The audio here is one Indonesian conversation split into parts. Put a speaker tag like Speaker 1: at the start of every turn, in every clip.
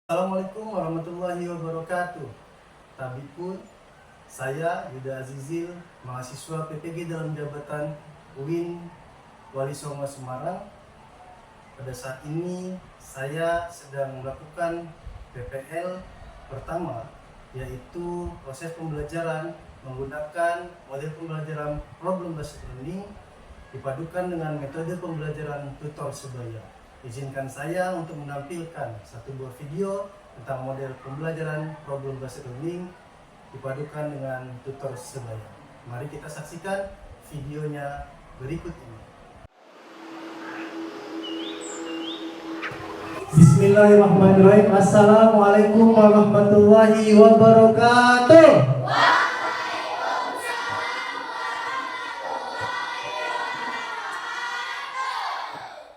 Speaker 1: Assalamualaikum warahmatullahi wabarakatuh. Tabipun, saya Yuda Azizil, mahasiswa PPG dalam jabatan UIN Wali Songo Semarang. Pada saat ini saya sedang melakukan PPL pertama, yaitu proses pembelajaran menggunakan model pembelajaran problem based learning dipadukan dengan metode pembelajaran tutor sebaya. Izinkan saya untuk menampilkan satu buah video tentang model pembelajaran problem based learning dipadukan dengan tutor sebaya. Mari kita saksikan videonya berikut ini. Bismillahirrahmanirrahim. Assalamualaikum warahmatullahi wabarakatuh.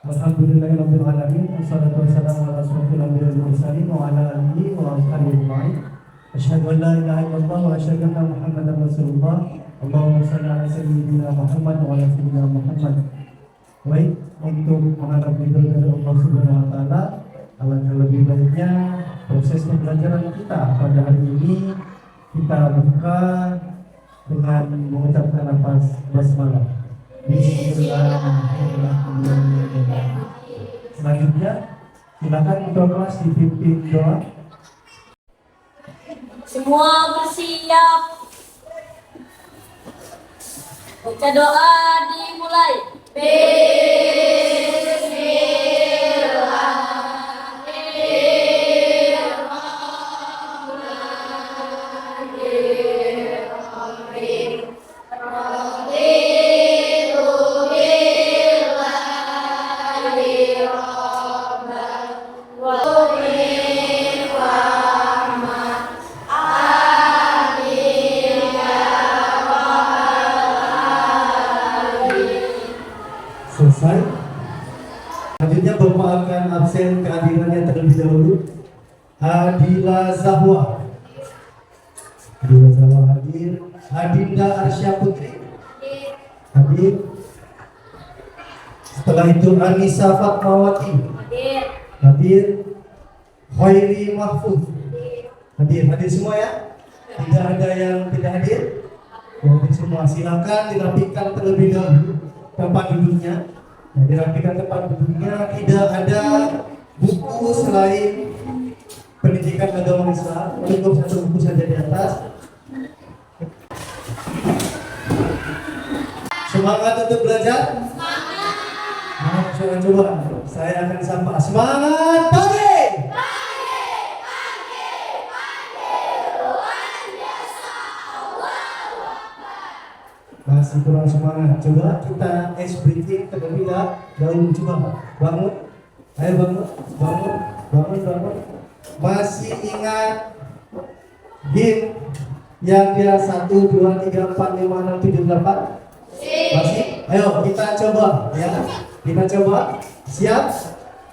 Speaker 1: Alhamdulillahirabbil alamin, wassalatu wassalamu ala asyrofil anbiya'i wal mursalin wa ala alihi wa ashabihi ajma'in. Asyhadu an la ilaha illallah wa asyhadu anna Muhammadar Rasulullah. Allahumma shalli ala sayyidina Muhammad wa ala sayyidina Muhammad. Baik, untuk mengharap ridho dari Allah Subhanahu wa taala, alangkah lebih baiknya proses pembelajaran kita pada hari ini kita buka dengan mengucapkan lafaz basmalah. Bismillahirrahmanirrahim. Selanjutnya, silakan ketua kelas dipimpin doa.
Speaker 2: Semua bersiap. Baca doa dimulai.
Speaker 1: Selesai. Selanjutnya Bapak akan absen kehadirannya terlebih dahulu. Hadila Zahwa. Hadila Zahwa hadir. Hadinda Arsya Putri hadir. Setelah itu Anissa Fatmawati hadir. Khairi Mahfuz hadir. Hadir semua ya? Tidak ada yang tidak hadir? Hadir semua. Silakan dirapikan terlebih dahulu tempat duduknya. Dirapikan tempat duduknya. Tidak ada buku selain pendidikan agama Islam. Cukup satu buku saja di atas. Semangat untuk belajar? Semangat. Coba saya akan sapa. Semangat pagi. Masih kurang semangat. Coba kita ice breathing terlebih dahulu. Coba bangun. Ayo bangun. Masih ingat game yang dia 1, 2, 3, 4, 5, 6, 7, 8? Masih? Ayo kita coba ya. Kita coba. Siap?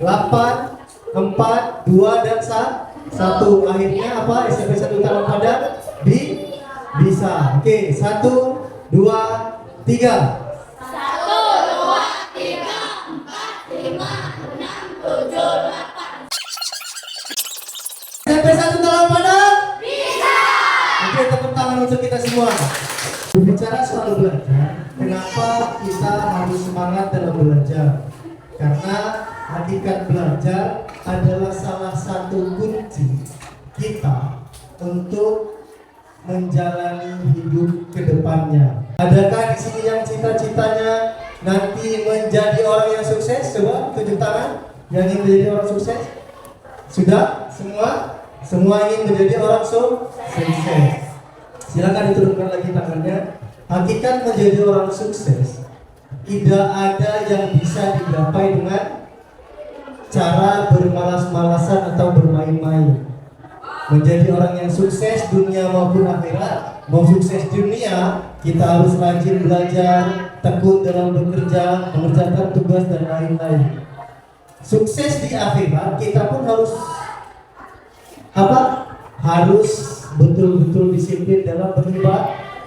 Speaker 1: 8, 4, 2 dan 1. Akhirnya apa? SMP 1 tangan pada bisa. Oke, 1, 2, 3.
Speaker 2: 1, 2, 3, 4, 5, 6, 7, 8.
Speaker 1: SMP 1 dalam pada?
Speaker 2: Bisa.
Speaker 1: Oke, tepuk tangan untuk kita semua. Berbicara soal belajar, kenapa kita harus semangat dalam belajar? Karena hakikat belajar adalah salah satu kunci kita untuk menjalani hidup ke depannya. Adakah di sini yang cita-citanya nanti menjadi orang yang sukses? Coba tunjuk tangan yang ingin menjadi orang sukses. Sudah? Semua ingin menjadi orang sukses. Silakan diturunkan lagi tangannya. Hakikat menjadi orang sukses tidak ada yang bisa digapai dengan cara bermalas-malasan atau bermain-main. Menjadi orang yang sukses dunia maupun akhirat. Mau sukses dunia, kita harus rajin belajar, tekun dalam bekerja, mengerjakan tugas dan lain-lain. Sukses di akhirat, kita pun harus harus betul-betul disiplin dalam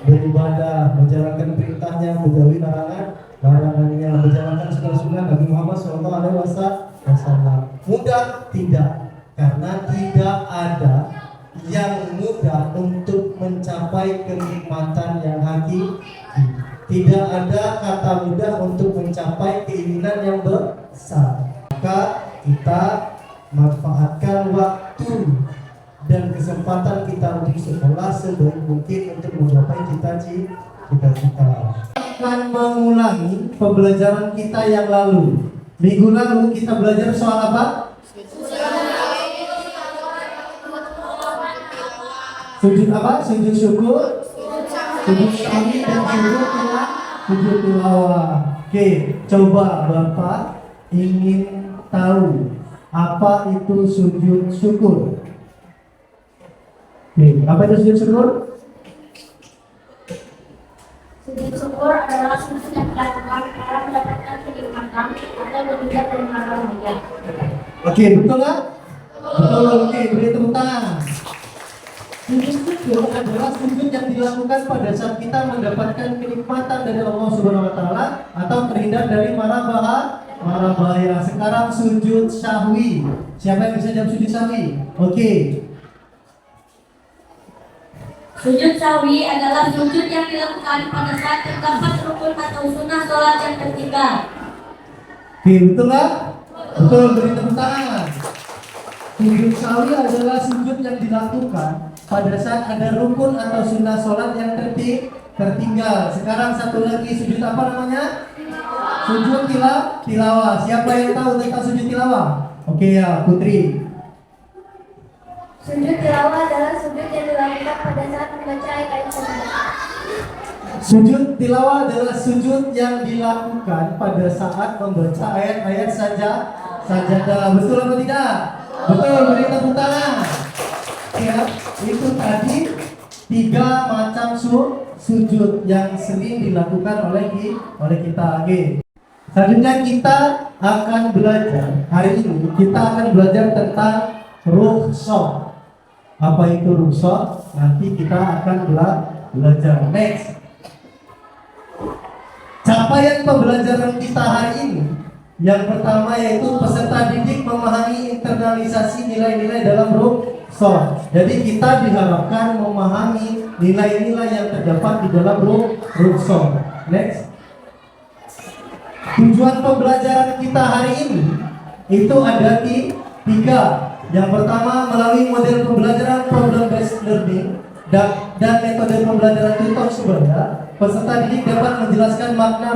Speaker 1: beribadah, menjalankan perintahnya, menjauhi larangannya, menjalankan sunnah Nabi Muhammad SAW. Mudah? Tidak. karena tidak ada yang mudah untuk mencapai kenikmatan yang hakiki. Tidak ada kata mudah untuk mencapai keinginan yang besar. Maka kita manfaatkan waktu dan kesempatan kita untuk sekolah sebaik mungkin untuk menggapai cita-cita. Akan mengulangi pembelajaran kita yang lalu. Minggu lalu kita belajar soal apa? Sujud apa? Sujud syukur, sujud syahwi, dan sujud tilawah. Oke, coba Bapak ingin tahu apa itu sujud syukur. Oke, apa itu sujud syukur?
Speaker 2: Sujud syukur adalah sujud yang dilakukan karena mendapatkan kenikmatan atau berhijab dari marah Allah.
Speaker 1: Oke, betul nggak? Betul. Oke, beri tepuk tangan. Sujud syukur adalah sujud yang dilakukan pada saat kita mendapatkan kenikmatan dari Allah Subhanahu wa taala atau terhindar dari mara bahaya. Sekarang sujud syahwi. Siapa yang bisa jawab sujud syahwi? Oke.
Speaker 2: Sujud syahwi adalah sujud yang dilakukan pada saat terdapat rukun atau sunnah sholat yang tertinggal.
Speaker 1: Oke, betul nggak? Betul, beri tepuk tangan. Sujud syahwi adalah sujud yang dilakukan pada saat ada rukun atau sunnah sholat yang tertinggal. Sekarang satu lagi, sujud apa namanya? Sujud tilawah. Siapa yang tahu tentang sujud tilawah? Oke ya, Putri.
Speaker 2: Sujud tilawah adalah sujud yang dilakukan pada saat membaca ayat-ayat sajadah.
Speaker 1: Sujud tilawah adalah sujud yang dilakukan pada saat membaca ayat-ayat sajadah. Betul atau tidak? Betul, beri tepuk tangan. Ya, itu tadi 3 macam sujud yang sering dilakukan oleh kita. Oke. Selanjutnya kita akan belajar, hari ini kita akan belajar tentang rukhsah. Apa itu rukhsah? Nanti kita akan belajar. Next. Capaian pembelajaran kita hari ini yang pertama yaitu peserta didik memahami internalisasi nilai-nilai dalam rukhsah. Jadi kita diharapkan memahami nilai-nilai yang terdapat di dalam rukhsah. Next. Tujuan pembelajaran kita hari ini itu ada 3. Yang pertama, melalui model pembelajaran problem based learning dan metode pembelajaran tutor sebaya, peserta didik dapat menjelaskan makna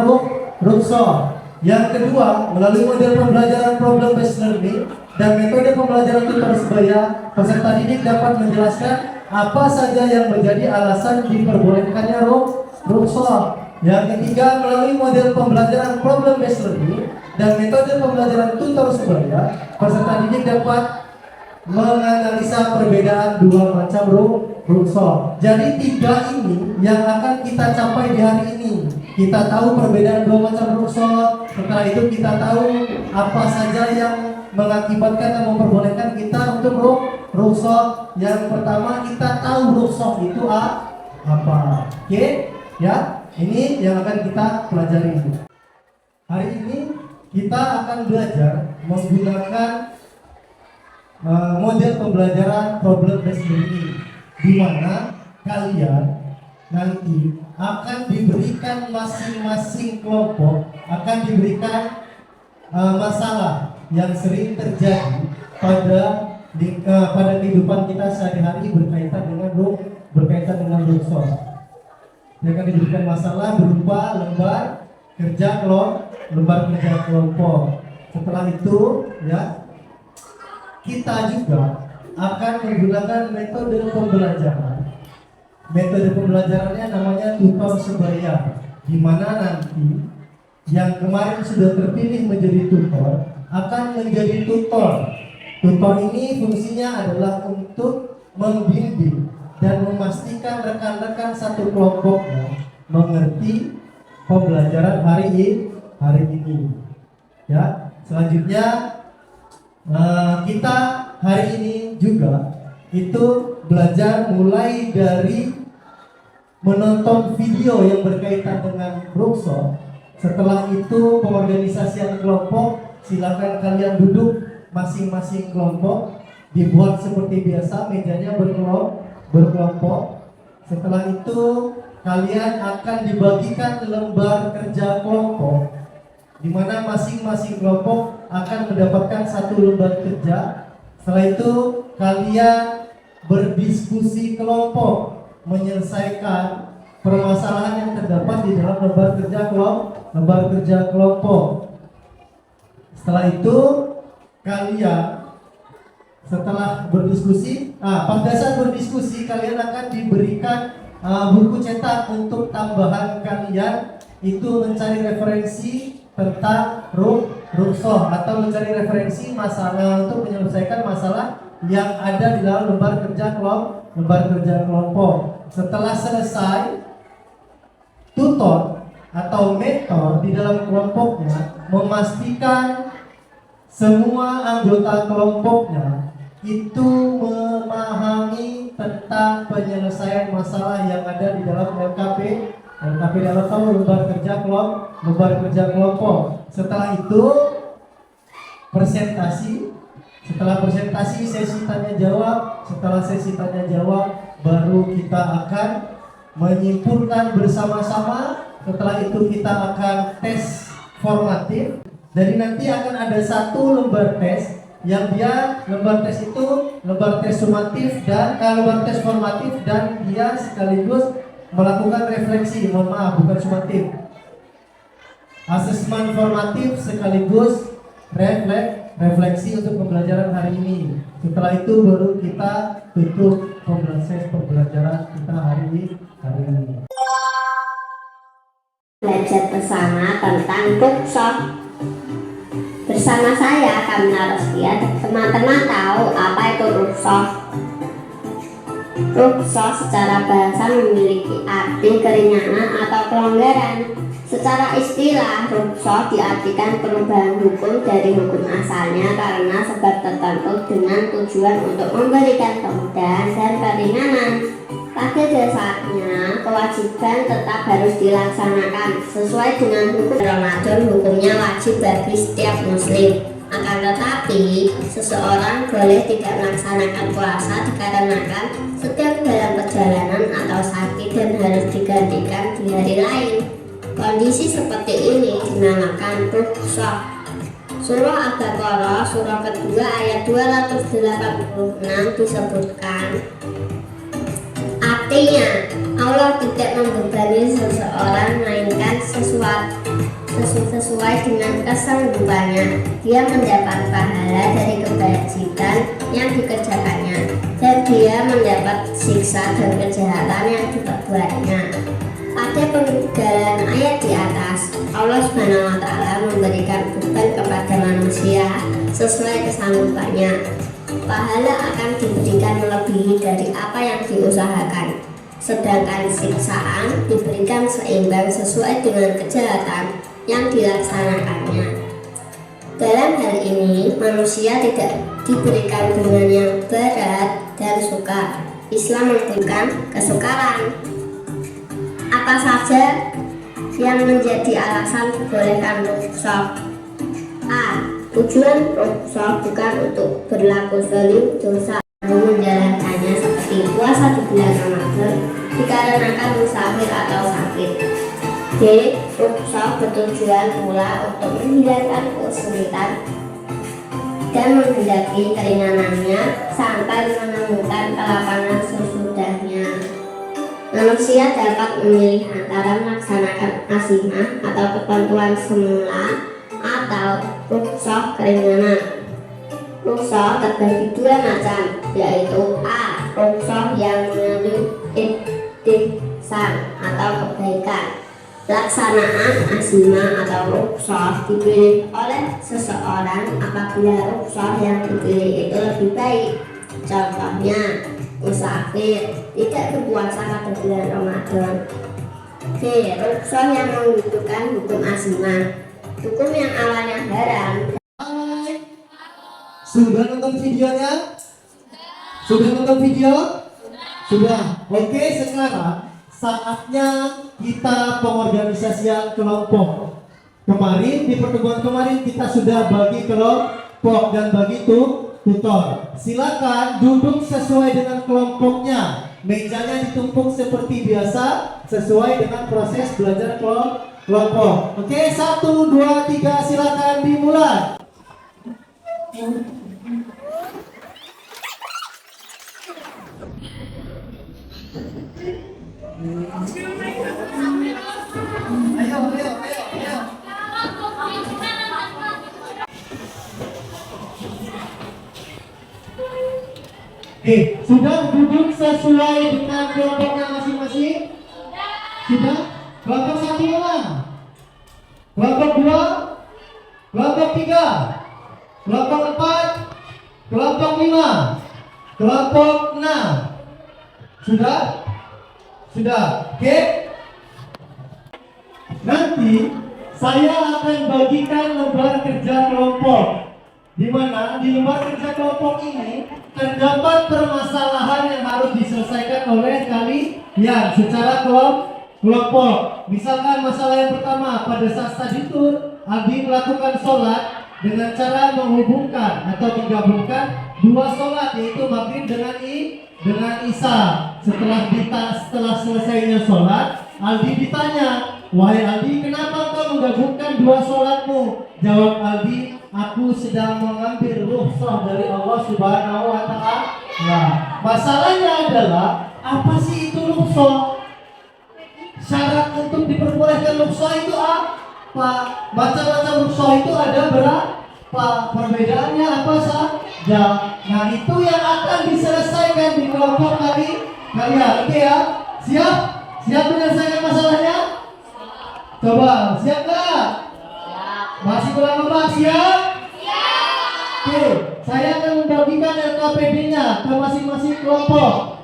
Speaker 1: rukhsah. Yang kedua, melalui model pembelajaran problem based learning dan metode pembelajaran tutor sebaya, peserta didik dapat menjelaskan apa saja yang menjadi alasan diperbolehkannya rukhsah. Yang ketiga, melalui model pembelajaran problem based learning dan metode pembelajaran tutor sebaya, peserta didik dapat menganalisa perbedaan 2 macam rukhsah. Jadi 3 ini yang akan kita capai di hari ini. Kita tahu perbedaan 2 macam rukhsah. Setelah itu kita tahu apa saja yang mengakibatkan dan memperbolehkan kita untuk rukhsah. Yang pertama, kita tahu rukhsah itu apa. Oke? Ya, ini yang akan kita pelajari. Hari ini kita akan belajar menggunakan model pembelajaran problem based learning, di mana kalian nanti akan diberikan masing-masing kelompok akan diberikan masalah yang sering terjadi pada kehidupan kita sehari-hari berkaitan dengan rukhsah. Dia akan diberikan masalah berupa lembar kerja kelompok. Setelah itu, ya, kita juga akan menggunakan metode pembelajaran. Metode pembelajarannya namanya tutor sebaya, di mana nanti yang kemarin sudah terpilih menjadi tutor akan menjadi tutor. Tutor ini fungsinya adalah untuk membimbing dan memastikan rekan-rekan satu kelompoknya mengerti pembelajaran hari ini. Ya, selanjutnya kita hari ini juga itu belajar mulai dari menonton video yang berkaitan dengan rukhsah. Setelah itu pengorganisasian kelompok, silakan kalian duduk masing-masing kelompok dibuat seperti biasa, mejanya berkelompok. Setelah itu kalian akan dibagikan lembar kerja kelompok, di mana masing-masing kelompok akan mendapatkan satu lembar kerja. Setelah itu kalian berdiskusi kelompok menyelesaikan permasalahan yang terdapat di dalam lembar kerja kelompok. Setelah itu kalian setelah berdiskusi, pada saat berdiskusi kalian akan diberikan buku cetak untuk tambahan kalian, itu mencari referensi tentang ruksoh atau mencari referensi masalah untuk menyelesaikan masalah yang ada di dalam lembar kerja kelompok. Setelah selesai, tutor atau mentor di dalam kelompoknya memastikan semua anggota kelompoknya itu memahami tentang penyelesaian masalah yang ada di dalam LKP dalam lembar kerja kelompok. Setelah itu presentasi. Setelah presentasi, sesi tanya jawab. Setelah sesi tanya jawab, baru kita akan menyimpulkan bersama-sama. Setelah itu kita akan tes formatif. Jadi nanti akan ada satu lembar tes yang dia lembar tes itu lembar tes sumatif dan lembar tes formatif, dan dia sekaligus melakukan refleksi. Mohon maaf, bukan sumatif. Asesmen formatif sekaligus refleksi untuk pembelajaran hari ini. Setelah itu baru kita tutup pembelajaran kita hari ini.
Speaker 3: Belajar bersama tentang ruksoh. Bersama saya Kamina Rosdia, teman-teman tahu apa itu ruksoh? Ruksoh secara bahasa memiliki arti keringanan atau kelonggaran. Secara istilah, ruksoh diartikan perubahan hukum dari hukum asalnya karena sebab tertentu dengan tujuan untuk memberikan kemudahan dan keringanan. Pada dasarnya, kewajiban tetap harus dilaksanakan sesuai dengan hukum Ramadan. Hukumnya wajib bagi setiap muslim. Akan tetapi, seseorang boleh tidak melaksanakan puasa dikarenakan sedang dalam perjalanan atau sakit dan harus digantikan di hari lain. Kondisi seperti ini dinamakan ruksoh. Surah Al-Baqarah surah kedua ayat 286 disebutkan, artinya Allah tidak membebani seseorang melainkan sesuai dengan kesanggupannya. Dia mendapat pahala dari kebajikan yang dikerjakannya, dan dia mendapat siksa dan kejahatan yang diperbuatnya. Pada penggalan ayat di atas, Allah SWT memberikan beban kepada manusia sesuai kesanggupannya. Pahala akan diberikan melebihi dari apa yang diusahakan, sedangkan siksaan diberikan seimbang sesuai dengan kejahatan yang dilaksanakannya. Dalam hal ini, manusia tidak diberikan dengan yang berat dan sukar. Islam memberikan kesukaran. Apa saja yang menjadi alasan dibolehkan ruksoh? A. Tujuan ruksoh bukan untuk berlaku zalim dosa, namun menjalankannya seperti puasa di bulan Ramadan dikarenakan musafir atau sakit. B. Ruksoh bertujuan pula untuk menghilangkan kesulitan dan menghendaki keringanannya sampai menemukan kelapangan sesudahnya. Manusia dapat memilih antara melaksanakan azimah atau ketentuan semula atau ruksoh keringanan. Ruksoh terbagi dua macam, yaitu A. Ruksoh yang mengandung ihsan atau kebaikan. Pelaksanaan azimah atau ruksoh dipilih oleh seseorang apabila ruksoh yang dipilih itu lebih baik. Contohnya, musafir tidak berpuasa pada bulan Ramadan. B. Ruksoh yang membutuhkan hukum azimah, hukum yang awalnya haram.
Speaker 1: Sudah nonton videonya? Sudah nonton video? Sudah. Oke, sekarang saatnya kita pengorganisasian kelompok. Kemarin di pertemuan kemarin kita sudah bagi kelompok dan bagi tutor. Silakan duduk sesuai dengan kelompoknya. Mejanya ditumpuk seperti biasa sesuai dengan proses belajar kelompok. Oke, 1, 2, 3, silakan dimulai. Ayo, ayo, ayo, ayo. Oke, sudah duduk sesuai dengan kelompoknya masing-masing? Sudah? Kelompok 1 mana? Kelompok 2? Kelompok 3? Kelompok 4? Kelompok 5? Kelompok 6? Sudah? Sudah. Oke? Nanti saya akan bagikan lembar kerja kelompok, di mana di lembar kerja kelompok ini terdapat permasalahan yang harus diselesaikan oleh kalian secara kelompok. Misalkan masalah yang pertama, pada saat study tour Aldi melakukan sholat dengan cara menghubungkan atau menggabungkan dua sholat, yaitu maghrib dengan isya. Setelah selesainya sholat, Aldi ditanya, "Wahai Aldi, kenapa kau menggabungkan dua sholatmu?" Jawab Aldi, "Aku sedang mengambil rukhsah dari Allah Subhanahu wa Ta'ala." Nah, masalahnya adalah apa sih itu rukhsah? Syarat untuk diperbolehkan rukhsah itu apa? Macam-macam rukhsah itu ada berapa? Perbedaannya apa saja? Nah, itu yang akan diselesaikan di kelompok kalian. Oke ya? Siap? Siap menyelesaikan masalahnya? Coba, siap nggak? Masih kurang lebih siap? Oke, saya akan membagikan LKPD-nya ke masing-masing kelompok.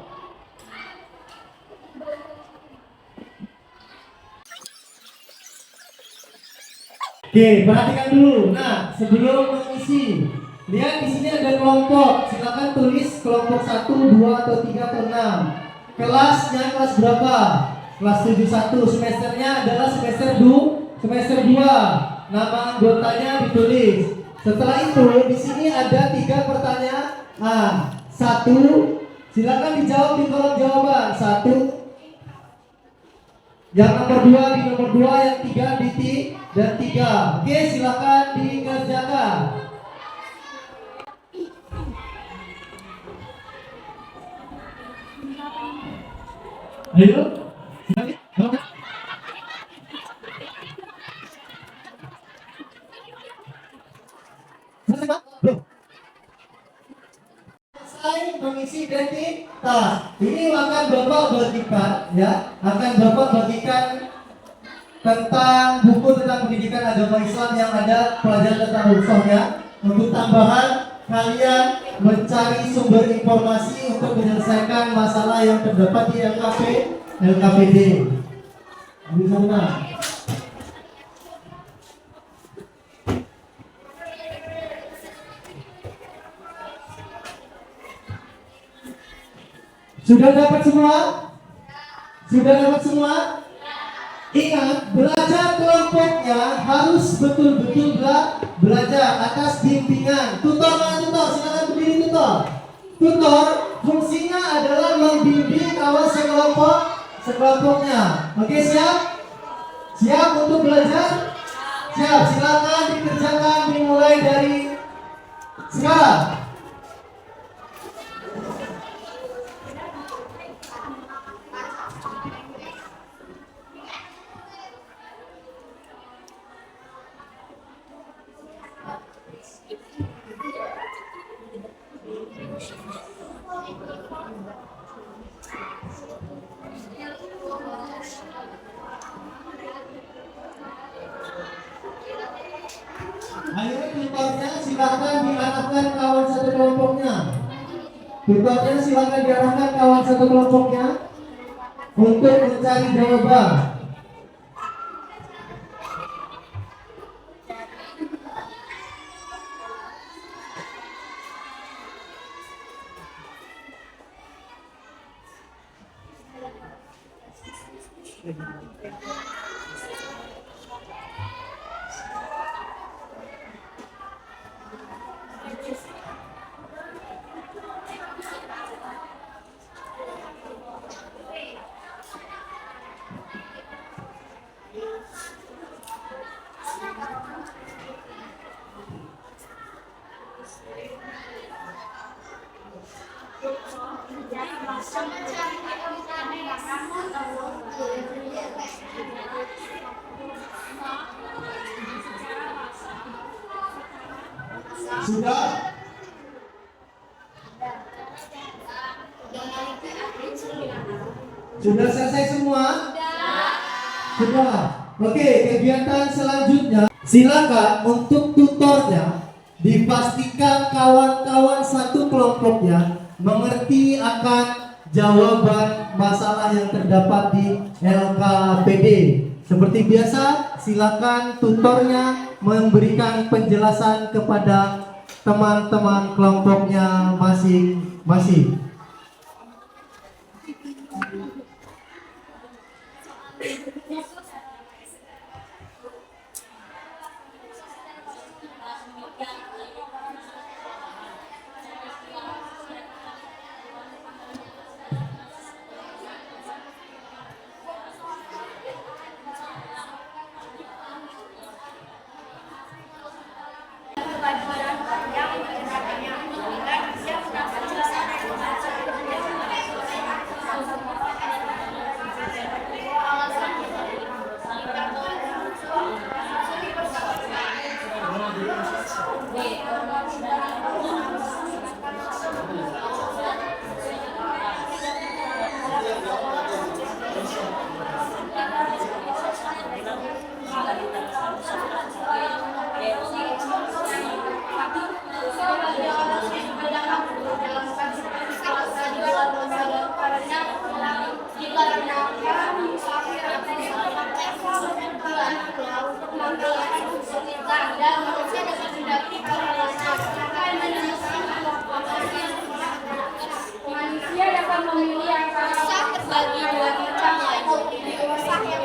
Speaker 1: Oke, perhatikan dulu. Nah, sebelum mengisi, lihat di sini ada kelompok. Silakan tulis kelompok 1, 2, atau 3, atau 6. Kelasnya kelas berapa? Kelas 71. Semesternya adalah semester 2. Nama anggotanya ditulis. Setelah itu di sini ada 3 pertanyaan. 1, silakan dijawab di kolom jawaban. 1. Yang nomor 2 di nomor 2, yang 3 di dan 3. Oke, silakan dikerjakan. Ayo. Selesai mengisi identitas. Ini akan Bapak bagikan ya, akan Bapak bagikan tentang buku tentang pendidikan agama Islam yang ada pelajaran tentang rukhsahnya. Untuk tambahan, kalian mencari sumber informasi untuk menyelesaikan masalah yang terdapat di LKPD. Di sana. Sudah dapat semua? Sudah dapat semua? Ingat, belajar kelompoknya harus betul-betul belajar atas bimbingan. Tutor mana tutor? Silakan berdiri tutor. Tutor fungsinya adalah membimbing kawan sekelompoknya. Oke, siap? Siap untuk belajar? Siap, silakan dikerjakan dimulai dari sekarang. Ayo tutornya silakan diarahkan kawan satu kelompoknya. Tutornya silakan diarahkan kawan satu kelompoknya untuk mencari jawaban. Sudah? Sudah selesai semua? Sudah. Oke, kegiatan selanjutnya silakan untuk tutornya dipastikan kawan-kawan satu kelompoknya mengerti akan jawaban masalah yang terdapat di LKPD. Seperti biasa, silakan tutornya memberikan penjelasan kepada teman-teman kelompoknya masing-masing.
Speaker 2: Manusia dapat memilih antara terbagi dua bidang, yaitu rusak yang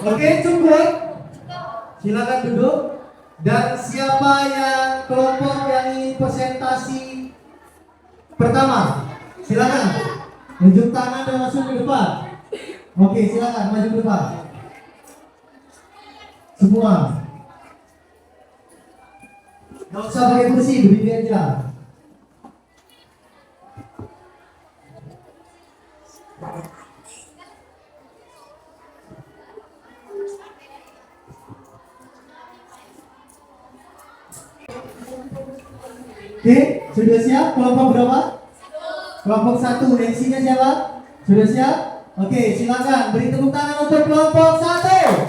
Speaker 1: Oke, cukup. Silakan duduk. Dan siapa yang kelompok yang ingin presentasi pertama? Silakan. Tunjuk tangan dan langsung ke depan. Oke, silakan maju ke depan. Semua. Gak usah pakai kursi, berdiri aja. Oke, sudah siap? Kelompok berapa? Kelompok 1, MC-nya siapa? Sudah siap? Oke, silakan beri tepuk tangan untuk kelompok 1.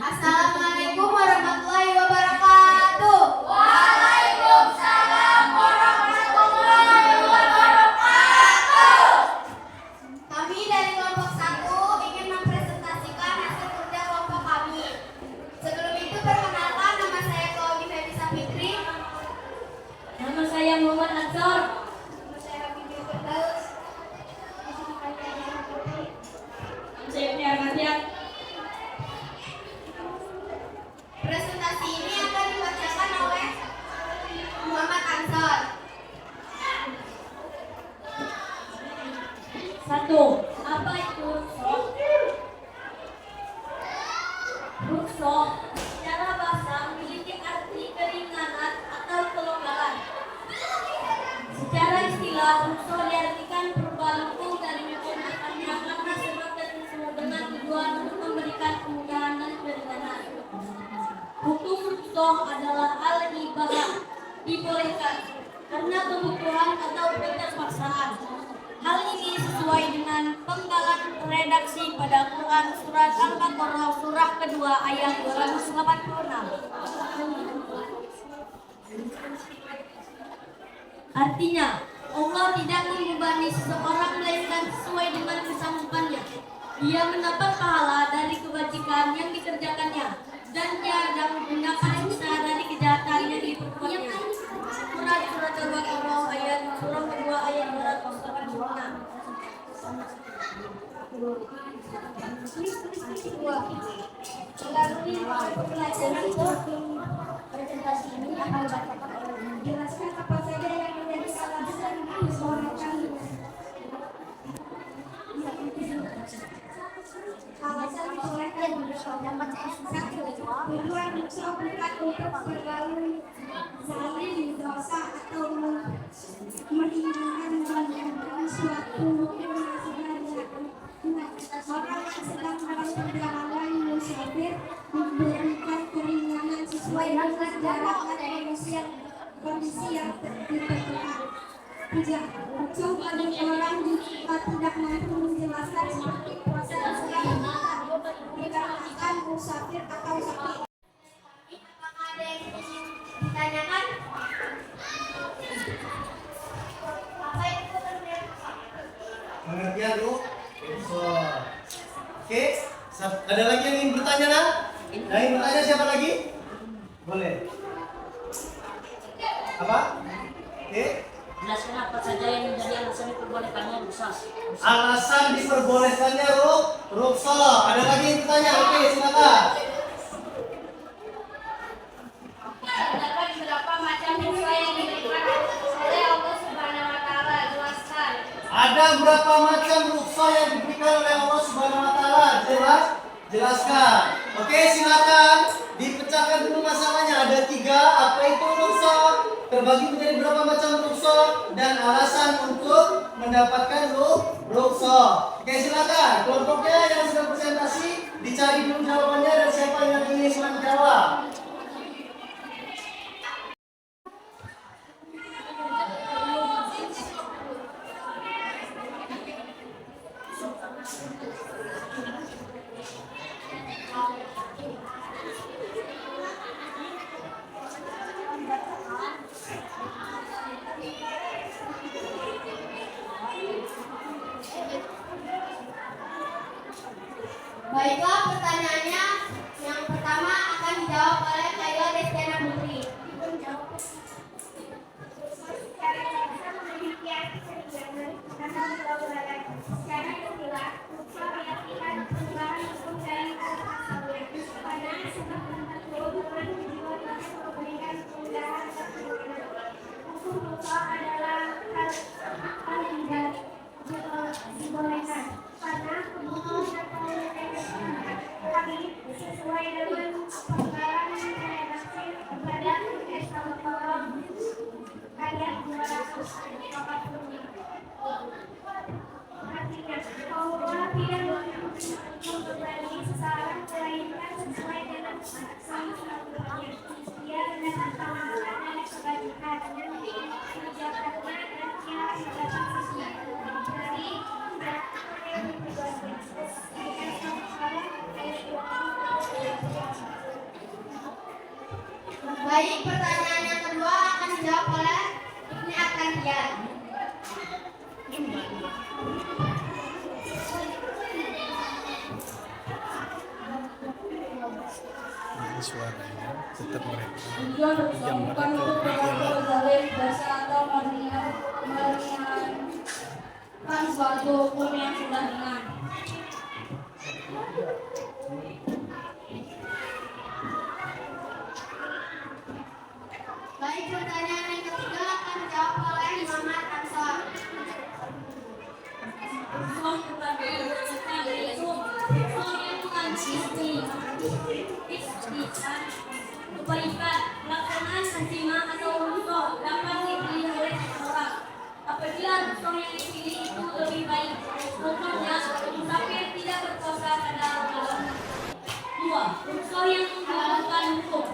Speaker 2: Assalamualaikum warahmatullahi wabarakatuh. Waalaikumsalam warahmatullahi wabarakatuh. Kami dari kelompok 1 ingin mempresentasikan hasil kerja kelompok kami. Sebelum itu perkenalkan, nama saya Claudia Febisa Fitri. Nama saya Muhammad Ansor. Nama saya Habibie Firdaus. Saya Nia Nadia. Presentasi ini akan dibacakan oleh Muhammad Ansor. 1. Apa itu rukshoh? Rukshoh secara bahasa memiliki arti keringanan atau kelonggaran. Secara istilah, rukshoh diartikan perubahan hukum dari hukum asalnya karena sebab tertentu dengan tujuan untuk memberikan kemudahan dan keringanan. Hukum rukshoh adalah hal ibadah dibolehkan karena kebutuhan atau keterpaksaan. Hal ini sesuai dengan penggalan redaksi pada Quran Surat Al-Baqarah surah kedua ayat 286. Artinya, Allah tidak membebani seseorang melainkan sesuai dengan kesanggupannya. Dia mendapat pahala dari kebajikan yang dikerjakannya dan tiada menggunakan sisa dari kejahatan yang diperbuatnya. Surat Al-Baqarah ayat surah kedua ayat 286. Melalui Presentasi ini akan dibacakan oleh menjelaskan apa saja yang menjadi alasan disuarakan alasan disuarakan dapat tujuan usaha bukan untuk bergaul saling dosa atau menghinakan dan suatu orang yang sedang dalam perjalanan musafir memberikan keringanan sesuai dengan jarak dan kondisi yang ditentukan. Tidak, banyak orang juga tidak mampu menjelaskan seperti proses yang dikarenakan musafir atau sakit. Apakah ada yang ingin ditanyakan? Apa itu
Speaker 1: Pengertian lu? So, oke, ada lagi yang ingin bertanya nak? Yang ingin bertanya siapa lagi? Boleh. Apa? Oke.
Speaker 4: Jelaskan apa saja yang menjadi alasan diperbolehkannya rukshoh.
Speaker 1: Alasan diperbolehkannya rukshoh. Ada lagi yang bertanya? Oke, silakan.
Speaker 2: Terdapat beberapa macam rukshoh yang diberikan oleh Allah Subhanahu wa taala. Jelaskan.
Speaker 1: Ada berapa macam rukshoh yang diberikan oleh Allah Subhanahu wa taala? Jelaskan. Oke, silakan dipecahkan dulu masalahnya. Ada 3. Apa itu rukshoh? Terbagi menjadi berapa macam rukshoh dan alasan untuk mendapatkan rukshoh. Oke, silakan. Kelompoknya yang sudah presentasi dicari dulu jawabannya dan siapa yang ingin menjawab.
Speaker 2: Baiklah, pertanyaannya yang pertama akan dijawab oleh Kayla Destiana Putri. Sesuai dengan penggalan redaksi kepada Al-Qur'an ayat 245. Artinya, Allah tidak membebani seseorang melainkan sesuai dengan kemampuannya. Dia mendatangkan amalan dan kebajikan dan mengerjakannya dan dia mendapat sesuatu dari yang pribadi. Baik, pertanyaan yang kedua akan dijawab oleh Ibni Arkandian.
Speaker 5: Suaranya tetap mereka
Speaker 6: Tujuan rukshoh bukan untuk bergaul zalim, dosa atau meringankan suatu hukum yang sudah ringan.
Speaker 2: Baik, pertanyaan yang ketiga akan dijawab oleh Muhammad Ansor.
Speaker 6: Rukshoh bukan berdosa, yaitu rukshoh yang mengandung kebaikan. Pelaksanaan azimah atau rukshoh dapat dipilih oleh seseorang. Apabila rukshoh yang dipilih itu lebih baik, contohnya musafir tidak berpuasa pada malam. 2. Rukshoh yang menggunakan hukum.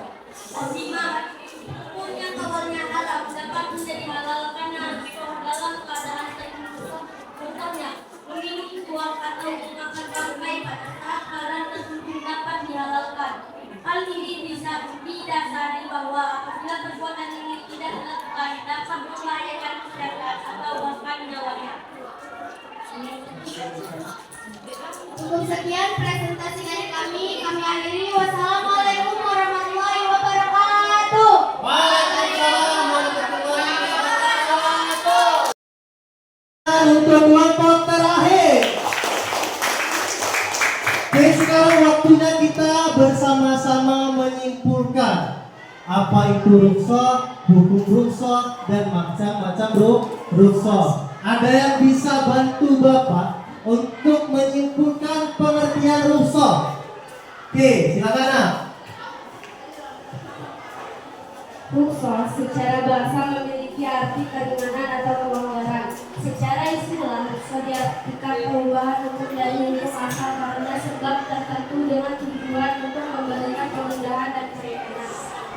Speaker 6: Azimah hukum yang awalnya halal dapat menjadi halal karena rukshoh dalam keadaan tertentu. Contohnya, meminum tuak atau memakan bangkai pada saat haram tertentu dapat dihalalkan. Hal ini bisa didasari bahwa apabila perbuatan ini tidak dilakukan dapat membahayakan kesehatan atau bahkan nyawanya.
Speaker 2: Cukup sekian presentasi dari kami akhiri. Wassalamualaikum warahmatullahi wabarakatuh.
Speaker 1: Waalaikumsalam warahmatullahi wabarakatuh. Untuk kelompok terakhir. Oke, sekarang waktunya kita bersama-sama menyimpulkan apa itu rukhsah, hukum rukhsah, dan macam-macam rukhsah. Ada yang bisa bantu Bapak untuk menyimpulkan pengertian rukhsah? Oke, silakan Nak.
Speaker 2: Rukhsah secara bahasa memiliki arti keringanan atau kelonggaran. Secara istilah, rukhsah diartikan perubahan hukum dari hukum asal karena sebab tertentu dengan tujuan untuk memberikan kemudahan dan keringanan.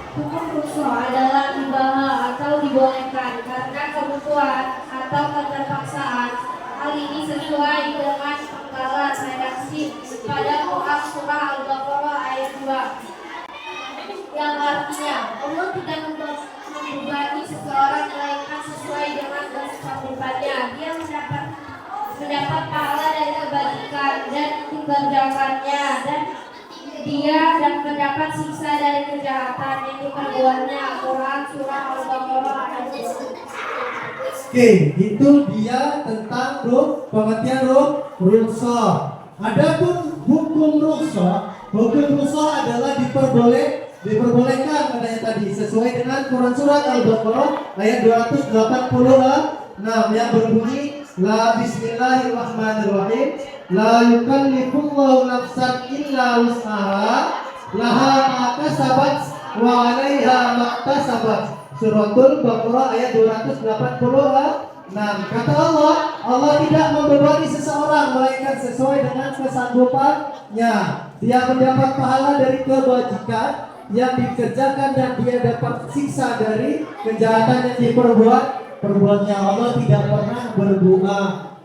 Speaker 2: Hukum rukhsah adalah ibaha atau dibolehkan karena kebutuhan atau keterpaksaan. Hal ini sesuai dengan penggalan redaksi pada Quran Surah Al-Baqarah ayat 2. Yang artinya Allah tidak membebani seseorang melainkan sesuai dengan kesanggupannya. Dia mendapat pahala dari kebajikan dan dikerjakannya, dan dia dan mendapat siksa dari kejahatan yang diperbuatnya. Quran Surah Al-Baqarah ayat 2.
Speaker 1: Oke, itu dia tentang pengertian rukhsah. Adapun hukum rukhsah adalah diperbolehkan katanya tadi sesuai dengan Quran Surat Al-Baqarah ayat 286 yang berbunyi la bismillahirrahmanirrahim la yukallifullahu nafsan illa wus'aha laha ma kasabat wa 'alaiha ma kasabat. Suratul Baqarah ayat 286. Kata Allah tidak membebani seseorang melainkan sesuai dengan kesanggupannya. Dia mendapat pahala dari kebajikan yang dikerjakan dan dia dapat siksa dari kejahatan yang diperbuatnya. Allah tidak pernah berdoa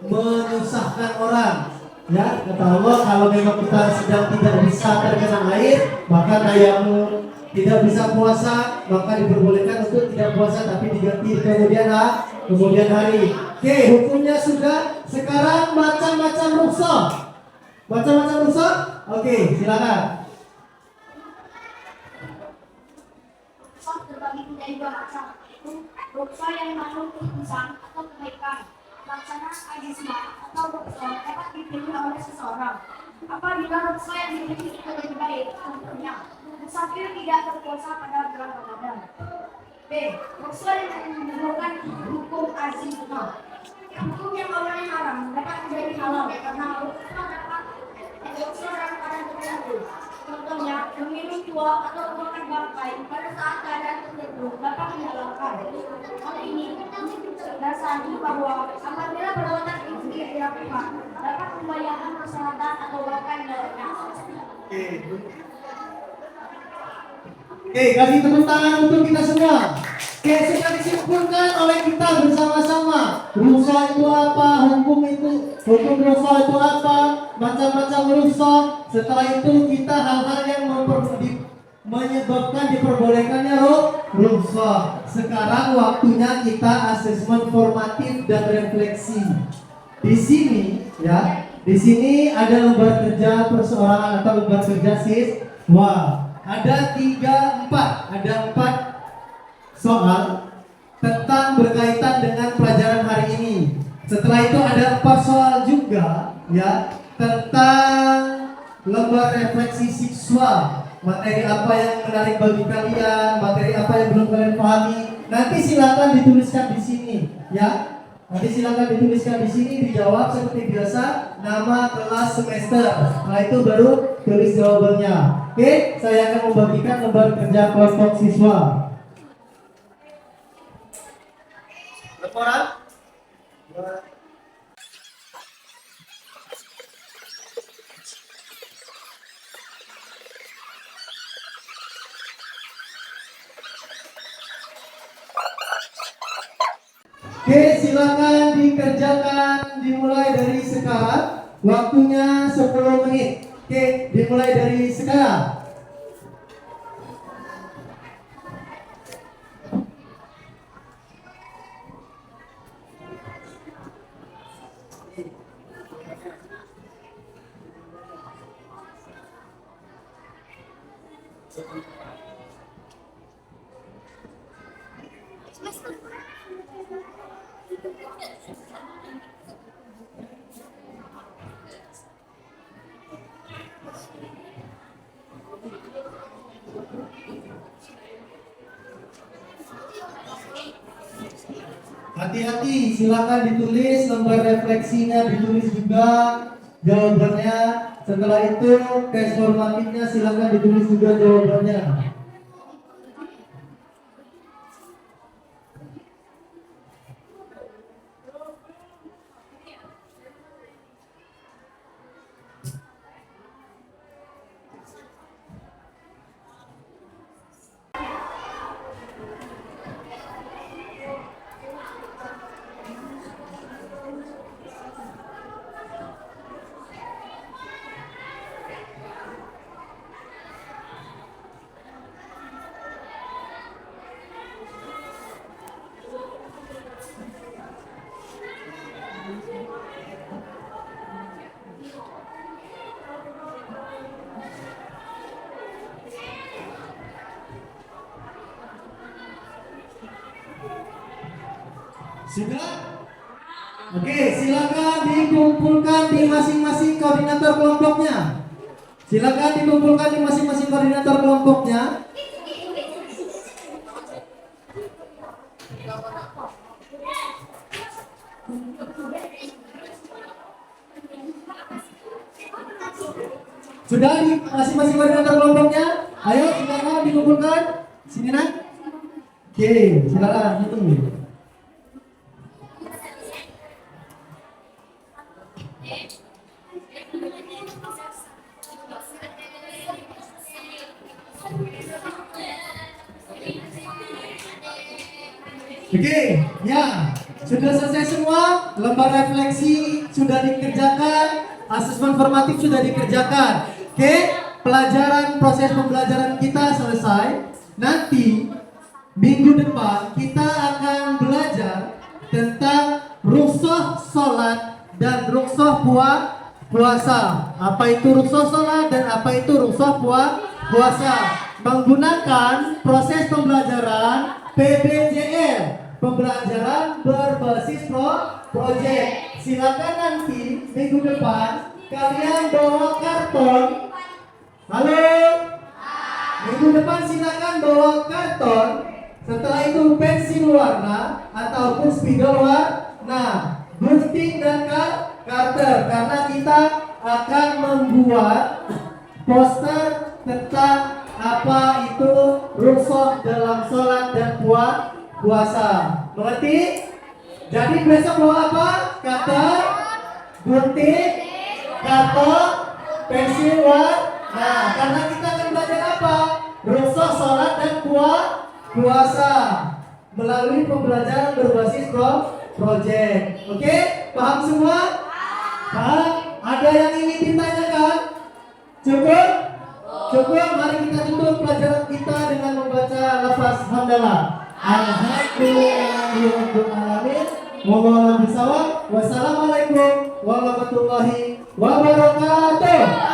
Speaker 1: menyusahkan orang. Ya, kata Allah, kalau memang kita sedang tidak bisa terkena air, maka tayamum. Tidak bisa puasa, maka diperbolehkan untuk tidak puasa tapi diganti kemudian hari. Oke, hukumnya sudah. Sekarang macam-macam rukhsah. Macam-macam rukhsah? Oke, silakan.
Speaker 6: Rukhsah terbagi menjadi dua macam, yaitu rukhsah yang mengandung keputusan atau kebaikan. Pelaksanaan ajisma atau rukhsah dapat dipilih oleh seseorang apabila rukhsah yang dimiliki itu lebih baik. Contohnya, musafir tidak berpuasa pada bulan Ramadan. B. Rukhsah yang menimbulkan hukum azimah. Hukum yang awalnya haram dapat menjadi halal karena rukhsah dapat dalam keadaan tertentu. Contohnya, meminum tua atau makan bangkai pada saat keadaan tertentu dapat dihalalkan. Hal ini berdasarkan bahwa apabila perbuatan itu tidak dilakukan dapat membahayakan kesehatan atau bahkan nyawanya.
Speaker 1: Oke, kasih tepuk tangan untuk kita semua. Oke, sudah disimpulkan oleh kita bersama-sama. Rukhsah itu apa? Hukum rukhsah itu apa? Macam-macam rukhsah. Setelah itu kita hal-hal yang menyebabkan diperbolehkannya rukhsah. Sekarang waktunya kita asesmen formatif dan refleksi. Di sini ada lembar kerja perseorangan atau lembar kerja siswa. Ada 4 soal tentang berkaitan dengan pelajaran hari ini. Setelah itu ada 4 soal juga ya tentang lembar refleksi siswa. Materi apa yang menarik bagi kalian, materi apa yang belum kalian pahami. Nanti silakan dituliskan di sini ya. Nanti silakan dituliskan di sini, dijawab seperti biasa, nama, kelas, semester. Setelah itu baru tulis jawabannya. Oke, saya akan membagikan lembar kerja kelompok siswa. Laporan. Oke, silakan dikerjakan, dimulai dari sekarang. Waktunya 10 menit. Oke, dimulai dari sekarang. Hati-hati, silakan ditulis lembar refleksinya, ditulis juga jawabannya. Setelah itu tes formatifnya silakan ditulis juga jawabannya. Sudah? Oke, silakan dikumpulkan di masing-masing koordinator kelompoknya. Silakan dikumpulkan di masing-masing koordinator kelompoknya. Sudah di masing-masing koordinator kelompoknya? Ayo silakan dikumpulkan. Sini nak. Oke, silakan itu. Oke, ya, sudah selesai semua. Lembar refleksi sudah dikerjakan, asesmen formatif sudah dikerjakan. Oke, pelajaran proses pembelajaran kita selesai. Nanti minggu depan kita akan belajar tentang rukhsah sholat dan rukhsah puasa. Apa itu rukhsah sholat dan apa itu rukhsah puasa? Menggunakan proses pembelajaran PBJL. Pembelajaran berbasis project. Silakan nanti minggu depan kalian bawa karton. Halo. Minggu depan silakan bawa karton. Setelah itu pensil warna ataupun spidol warna, gunting dan karter. Karena kita akan membuat poster tentang apa itu rukhsah dalam sholat dan puasa. Mengerti? Jadi besok bawa apa? Cutter, gunting, karton, pensil warna. Karena kita akan belajar apa? Rukhsah sholat dan puasa melalui pembelajaran berbasis project. Oke? Paham semua? Paham? Ada yang ingin ditanyakan? Cukup? Cukup, mari kita tutup pelajaran kita dengan membaca lafaz hamdalah. Alhamdulillahirrahmanirrahim. Wassalamualaikum warahmatullahi wabarakatuh.